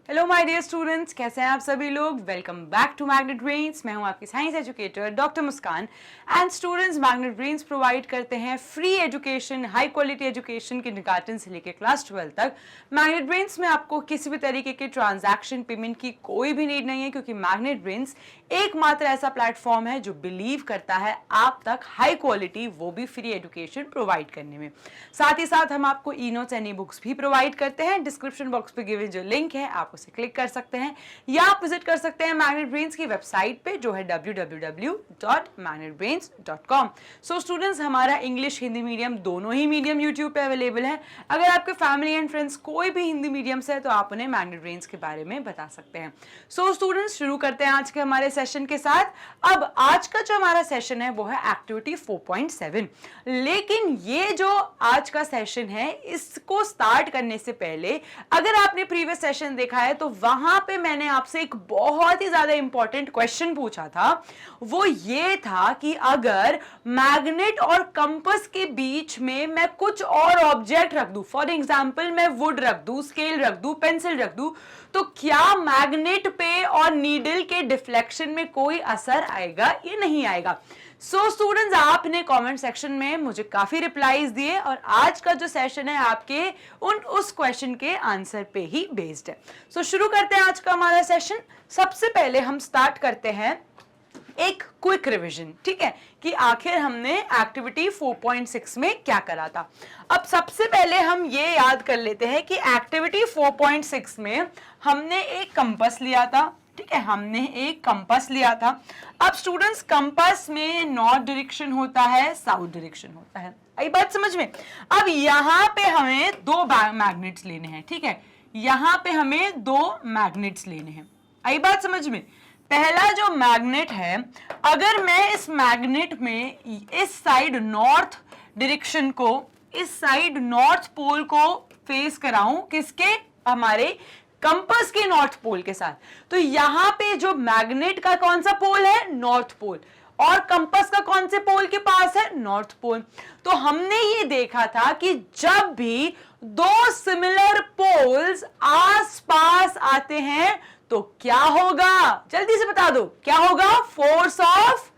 Hello my dear students, कैसे हैं आप सभी लोग। Welcome back to Magnet Brains. मैं हूं आपकी science educator doctor Muskan. And students, Magnet Brains provide करते हैं free education, high quality education के निकाटन से लेकर क्लास 12 तक। मैग्नेट ब्रेन्स में आपको किसी भी तरीके के ट्रांजैक्शन पेमेंट की कोई भी नीड नहीं है, क्योंकि मैग्नेट ब्रेन्स एकमात्र ऐसा प्लेटफॉर्म है जो बिलीव करता है आप तक हाई क्वालिटी, वो भी फ्री एजुकेशन प्रोवाइड करने में। साथ ही साथ हम आपको e notes and e books भी प्रोवाइड करते हैं। डिस्क्रिप्शन बॉक्स पे गिवन जो लिंक है आप उसे क्लिक कर सकते हैं, या आप विजिट कर सकते हैं मैग्नेट ब्रेन्स की वेबसाइट पे जो है www.magnetbrains.com। सो स्टूडेंट्स, हमारा इंग्लिश हिंदी मीडियम दोनों ही मीडियम यूट्यूब पे अवेलेबल है। अगर आपके फैमिली एंड फ्रेंड्स कोई भी हिंदी मीडियम से है तो आप उन्हें मैग्नेट ब्रेन्स के बारे में बता सकते हैं। सो स्टूडेंट्स, शुरू करते हैं आज के हमारे सेशन के साथ। अब आज का जो हमारा सेशन है वो है एक्टिविटी 4.7। लेकिन ये जो आज का सेशन है, इसको स्टार्ट करने से पहले अगर आपने प्रीवियस सेशन देखा है तो वहां पे मैंने आपसे एक बहुत ही ज्यादा इंपॉर्टेंट क्वेश्चन पूछा था। वो ये था कि अगर मैग्नेट और कंपास के बीच में मैं कुछ और ऑब्जेक्ट रख दूं, फॉर एग्जांपल मैं वुड रख दूं, स्केल रख दूं, पेंसिल रख दूं, तो क्या मैग्नेट पे और नीडल के डिफ्लेक्शन में कोई असर आएगा या नहीं आएगा। सो स्टूडेंट्स, आपने कमेंट सेक्शन में मुझे काफी रिप्लाईज दिए और आज का जो सेशन है आपके उस क्वेश्चन के आंसर पे ही बेस्ड है। सो शुरू करते हैं आज का हमारा सेशन। सबसे पहले हम स्टार्ट करते हैं एक क्विक रिवीजन, ठीक है, कि आखिर हमने एक्टिविटी 4.6 में क्या करा था। अब सबसे पहले हम ये याद कर लेते हैं कि एक्टिविटी 4.6 में हमने एक कंपास लिया था, ठीक है, हमने एक कंपास लिया था। अब स्टूडेंट्स, कंपास में नॉर्थ डायरेक्शन होता है, साउथ डायरेक्शन होता है, आई बात समझ में। अब यहाँ पे हमें दो मैग्नेट्स लेने हैं, ठीक है, यहाँ पे हमें दो मैग्नेट्स लेने हैं, आई बात समझ में। पहला जो मैग्नेट है, अगर मैं इस मैग्नेट में इस साइड नॉर्थ डायरेक्शन को, इस साइड नॉर्थ पोल को फेस कराऊं, किसके, हमारे कंपास के नॉर्थ पोल के साथ, तो यहां पे जो मैग्नेट का कौन सा पोल है, नॉर्थ पोल, और कंपास का कौन से पोल के पास है, नॉर्थ पोल। तो हमने ये देखा था कि जब भी दो सिमिलर पोल्स आसपास आते हैं तो क्या होगा, जल्दी से बता दो, क्या होगा, फोर्स ऑफ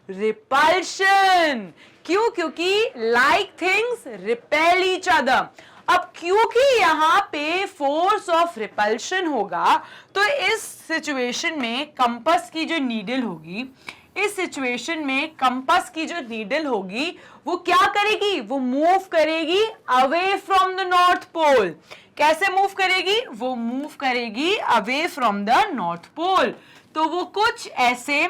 रिपल्शन। क्यों, क्योंकि like things repel each other. अब क्योंकि यहां पे फोर्स ऑफ रिपल्शन होगा तो इस सिचुएशन में कंपास की जो नीडल होगी, इस सिचुएशन में कंपास की जो नीडल होगी वो क्या करेगी, वो मूव करेगी away from the north pole. कैसे मूव करेगी, वो मूव करेगी away from the north pole. तो वो कुछ ऐसे,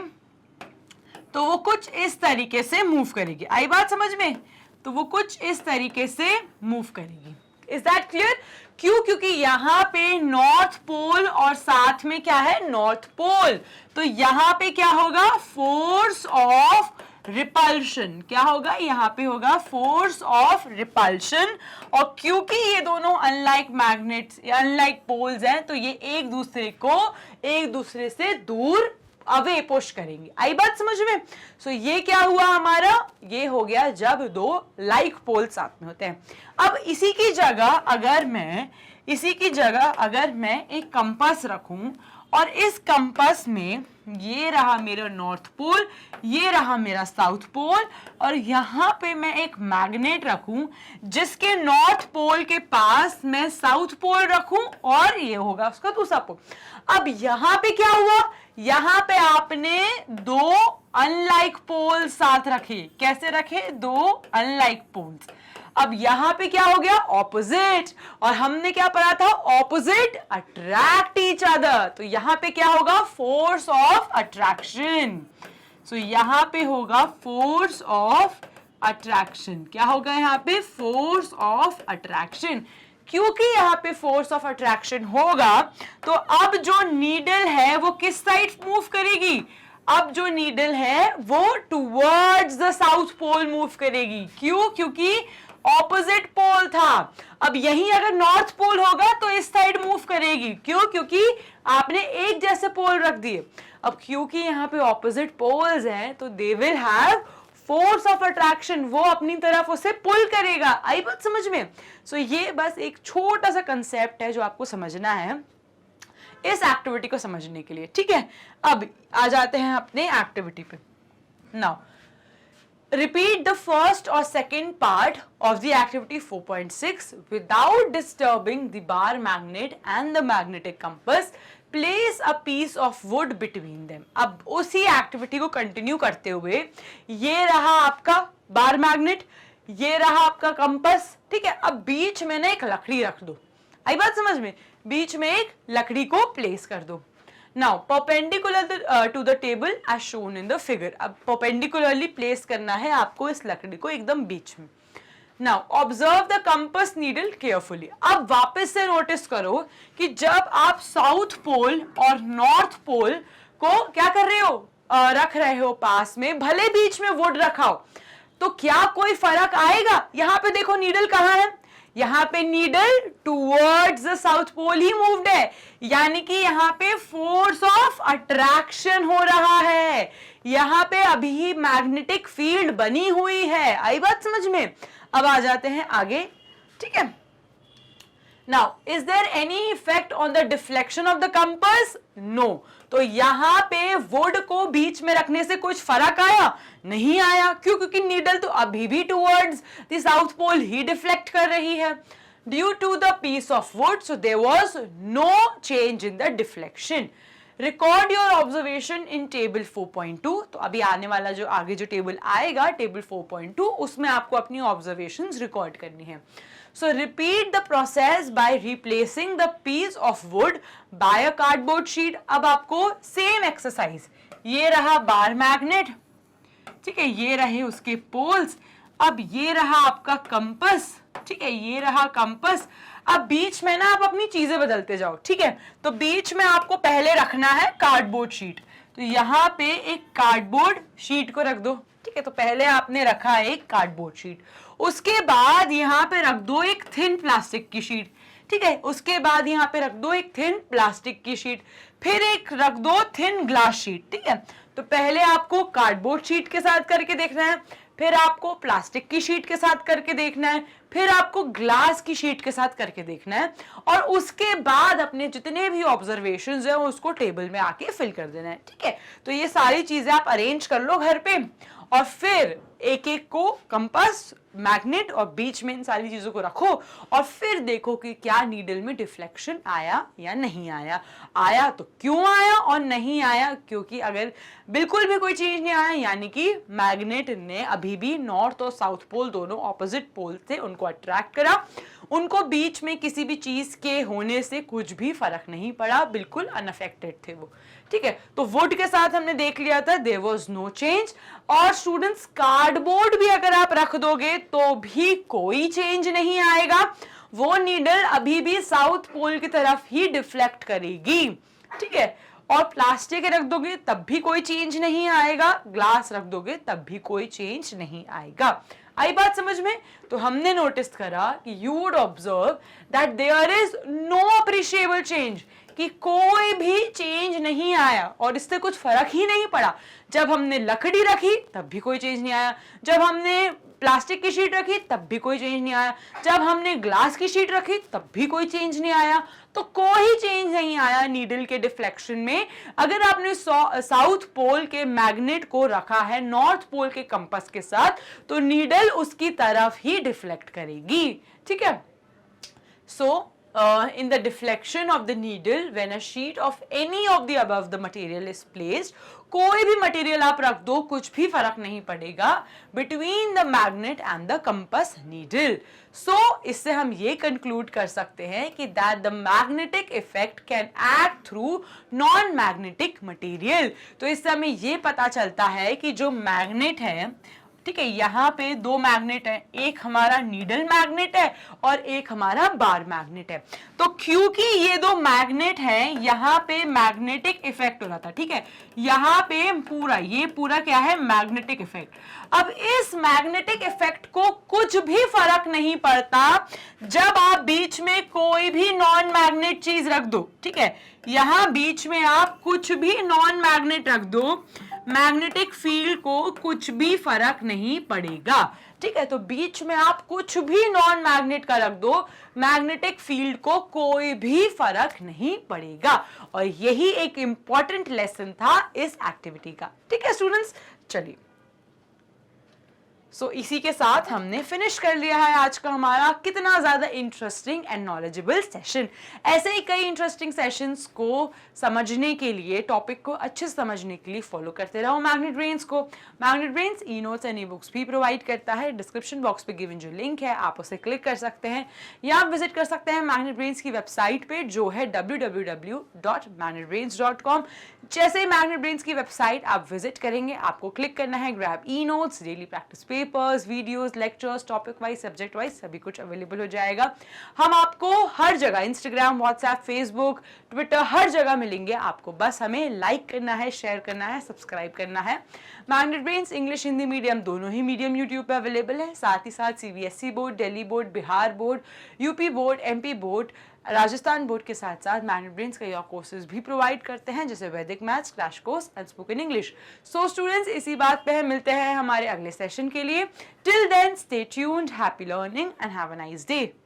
तो वो कुछ इस तरीके से मूव करेगी, आई बात समझ में। तो वो कुछ इस तरीके से मूव करेगी। Is that clear. क्यों, क्योंकि यहां पे नॉर्थ पोल और साथ में क्या है, नॉर्थ पोल, तो यहां पे क्या होगा, फोर्स ऑफ रिपल्शन। क्या होगा, यहां पे होगा फोर्स ऑफ रिपल्शन। और क्योंकि ये दोनों अनलाइक मैग्नेट्स या अनलाइक पोल्स हैं, तो ये एक दूसरे से दूर अवे पुश करेंगे, आई बात समझ में। सो ये क्या हुआ हमारा, ये हो गया जब दो लाइक पोल साथ में होते हैं। अब इसी की जगह अगर मैं एक कंपास रखूं और इस कंपास में ये रहा मेरा नॉर्थ पोल, ये रहा मेरा साउथ पोल, और यहां पे मैं एक मैग्नेट रखूं जिसके नॉर्थ पोल के पास मैं साउथ पोल रखूं, और ये होगा उसका दूसरा पोल। अब यहां पे क्या हुआ, यहां पे आपने दो अनलाइक पोल साथ रखे। कैसे रखे, दो अनलाइक पोल्स। अब यहां पे क्या हो गया, ऑपोजिट, और हमने क्या पढ़ा था, ऑपोजिट अट्रैक्ट ईच अदर। तो यहां पे क्या होगा, फोर्स ऑफ अट्रैक्शन। सो यहां पे होगा फोर्स ऑफ अट्रैक्शन। क्या होगा यहां पे, फोर्स ऑफ अट्रैक्शन। क्योंकि यहां पे फोर्स ऑफ अट्रैक्शन होगा तो अब जो नीडल है वो किस साइड मूव करेगी, अब जो नीडल है वो towards the south pole move करेगी। क्यों, क्योंकि ऑपोजिट पोल था। अब यहीं अगर नॉर्थ पोल होगा तो इस साइड मूव करेगी। क्यों, क्योंकि आपने एक जैसे पोल रख दिए। अब क्योंकि यहाँ पे ऑपोजिट पोल्स हैं तो they will have force of attraction, वो अपनी तरफ उसे पुल करेगा। आई बात समझ में। सो ये बस एक छोटा सा कंसेप्ट है जो आपको समझना है। इस एक्टिविटी को समझने के लिए, ठीक है। अब आ जाते हैं अपने एक्टिविटी पे। Now repeat the first or second part of the activity 4.6 without disturbing the bar magnet and the magnetic compass. Place a piece of wood between them. अब उसी एक्टिविटी को कंटिन्यू करते हुए ये रहा आपका बार मैग्नेट, ये रहा आपका कंपस, ठीक है। अब बीच में ना एक लकड़ी रख दो, आई बात समझ में, बीच में एक लकड़ी को प्लेस कर दो। Now perpendicular to the table as shown in the figure. अब perpendicularly place करना है आपको इस लकड़ी को एकदम बीच में। Now observe the compass needle carefully. अब वापस से नोटिस करो कि जब आप साउथ पोल और नॉर्थ पोल को क्या कर रहे हो, रख रहे हो पास में, भले बीच में वुड रखा हो, तो क्या कोई फर्क आएगा? यहाँ पे देखो नीडल कहाँ है, यहाँ पे needle towards the south pole ही मूव्ड है, यानी कि यहाँ पे फोर्स ऑफ अट्रैक्शन हो रहा है, यहाँ पे अभी मैग्नेटिक फील्ड बनी हुई है। आई बात समझ में? अब आ जाते हैं आगे, ठीक है। Now is there any effect on the deflection of the compass? No. तो यहाँ पे वुड को बीच में रखने से कुछ फर्क आया? नहीं आया। क्यों? क्योंकि नीडल तो अभी भी टुवर्ड्स द साउथ पोल ही डिफ्लेक्ट कर रही है। Due to the piece of wood so there was no change in the deflection. Record your observation in table 4.2। तो अभी आने वाला जो आगे जो टेबल आएगा, टेबल 4.2, उसमें आपको अपनी ऑब्जर्वेशंस रिकॉर्ड करनी है। So repeat the process by replacing the piece of wood by a cardboard sheet. अब आपको सेम एक्सरसाइज, ये रहा बार मैग्नेट, ठीक है, ये रहे उसके पोल्स, अब ये रहा आपका कंपस, ठीक है, ये रहा कंपस। अब बीच में ना आप अपनी चीजें बदलते जाओ, ठीक है। तो बीच में आपको पहले रखना है कार्डबोर्ड शीट, तो यहाँ पे एक कार्डबोर्ड शीट को रख दो, ठीक है। तो पहले आपने रखा एक कार्डबोर्ड शीट, उसके बाद यहाँ पे रख दो एक थिन प्लास्टिक की शीट, ठीक है। उसके बाद यहाँ पे रख दो एक थिन प्लास्टिक की शीट, फिर एक रख दो थिन ग्लास शीट, ठीक है। तो पहले आपको कार्डबोर्ड शीट के साथ करके देखना है, फिर आपको प्लास्टिक की शीट के साथ करके देखना है, फिर आपको ग्लास की शीट के साथ करके देखना है, और उसके बाद अपने जितने भी ऑब्जर्वेशंस हैं उसको टेबल में आके फिल कर देना है, ठीक है। तो ये सारी चीजें आप अरेंज कर लो घर पे, और फिर एक एक को कंपास, मैग्नेट और बीच में इन सारी चीजों को रखो, और फिर देखो कि क्या नीडल में डिफ्लेक्शन आया या नहीं आया। आया तो क्यों आया, और नहीं आया क्योंकि अगर बिल्कुल भी कोई चीज नहीं आया, यानी कि मैग्नेट ने अभी भी नॉर्थ और साउथ पोल दोनों ऑपोजिट पोल थे, उनको अट्रैक्ट करा, उनको बीच में किसी भी चीज के होने से कुछ भी फर्क नहीं पड़ा, बिल्कुल अनअफेक्टेड थे वो, ठीक है। तो वुड के साथ हमने देख लिया था, देयर वाज नो चेंज। और स्टूडेंट्स कार्डबोर्ड भी अगर आप रख दोगे तो भी कोई चेंज नहीं आएगा, वो नीडल अभी भी साउथ पोल की तरफ ही डिफ्लेक्ट करेगी, ठीक है। और प्लास्टिक रख दोगे तब भी कोई चेंज नहीं आएगा, ग्लास रख दोगे तब भी कोई चेंज नहीं आएगा। आई बात समझ में? तो हमने नोटिस करा कि you would observe that there is no appreciable change, कि कोई भी चेंज नहीं आया और इससे कुछ फर्क ही नहीं पड़ा। जब हमने लकड़ी रखी तब भी कोई चेंज नहीं आया, जब हमने प्लास्टिक की शीट रखी तब भी कोई चेंज नहीं आया, जब हमने ग्लास की शीट रखी तब भी कोई चेंज नहीं आया। तो कोई चेंज नहीं आया नीडल के डिफ्लेक्शन में। अगर आपने साउथ पोल के मैग्नेट को रखा है नॉर्थ पोल के कंपास के साथ, तो नीडल उसकी तरफ ही डिफ्लेक्ट करेगी, ठीक है। सो in the deflection of the needle when a sheet of any of the above the material is placed, कोई भी मटेरियल आप रख दो कुछ भी फर्क नहीं पड़ेगा between the magnet and the compass needle. So इससे हम ये कंक्लूड कर सकते हैं कि that the magnetic effect can act through non-magnetic material. तो इससे हमें ये पता चलता है कि जो मैग्नेट है, ठीक है, यहाँ पे दो मैग्नेट है, एक हमारा नीडल मैग्नेट है और एक हमारा बार मैग्नेट है। तो क्योंकि ये दो मैग्नेट हैं, यहाँ पे मैग्नेटिक इफेक्ट हो रहा था, ठीक है। यहाँ पे ये पूरा क्या है, मैग्नेटिक इफेक्ट। अब इस मैग्नेटिक इफेक्ट को कुछ भी फर्क नहीं पड़ता जब आप बीच में कोई भी नॉन मैग्नेट चीज रख दो, ठीक है। यहाँ बीच में आप कुछ भी नॉन मैग्नेट रख दो, मैग्नेटिक फील्ड को कुछ भी फर्क नहीं पड़ेगा। ठीक है, तो बीच में आप कुछ भी नॉन मैग्नेट का रख दो, मैग्नेटिक फील्ड को कोई भी फर्क नहीं पड़ेगा। और यही एक इंपॉर्टेंट लेसन था इस एक्टिविटी का। ठीक है स्टूडेंट्स, चलिए इसी के साथ हमने फिनिश कर लिया है आज का हमारा कितना ज्यादा इंटरेस्टिंग एंड नॉलेजेबल सेशन। ऐसे ही कई इंटरेस्टिंग सेशंस को समझने के लिए, टॉपिक को अच्छे से समझने के लिए फॉलो करते रहो मैग्नेट ब्रेन्स को। Magnet brains e notes and e books भी प्रोवाइड करता है। डिस्क्रिप्शन बॉक्स पे गिवन जो लिंक है आप उसे क्लिक कर सकते हैं या आप विजिट कर सकते हैं मैग्नेट ब्रेन्स की वेबसाइट पे जो है www.magnetbrains.com। जैसे ही मैग्नेट ब्रेन्स की वेबसाइट आप विजिट करेंगे, आपको क्लिक करना है grab e notes, daily practice papers, videos, lectures, topic wise, subject wise सभी कुछ अवेलेबल हो जाएगा। हम आपको हर जगह इंस्टाग्राम, व्हाट्सएप, फेसबुक, ट्विटर हर जगह मिलेंगे। आपको बस हमें लाइक करना है, शेयर करना है, सब्सक्राइब करना है। Magnet brains English Hindi medium दोनों ही मीडियम यूट्यूब पे अवेलेबल है। साथ ही साथ CBSE board, Delhi board, Bihar board, UP board, MP board, Rajasthan board के साथ साथ मैग्नेट ब्रेन्स का कोर्सेज भी प्रोवाइड करते हैं जैसे वैदिक maths, crash course and spoken English. So students, इसी बात पे मिलते हैं हमारे अगले सेशन के लिए। Till then stay tuned, happy learning and have a nice day.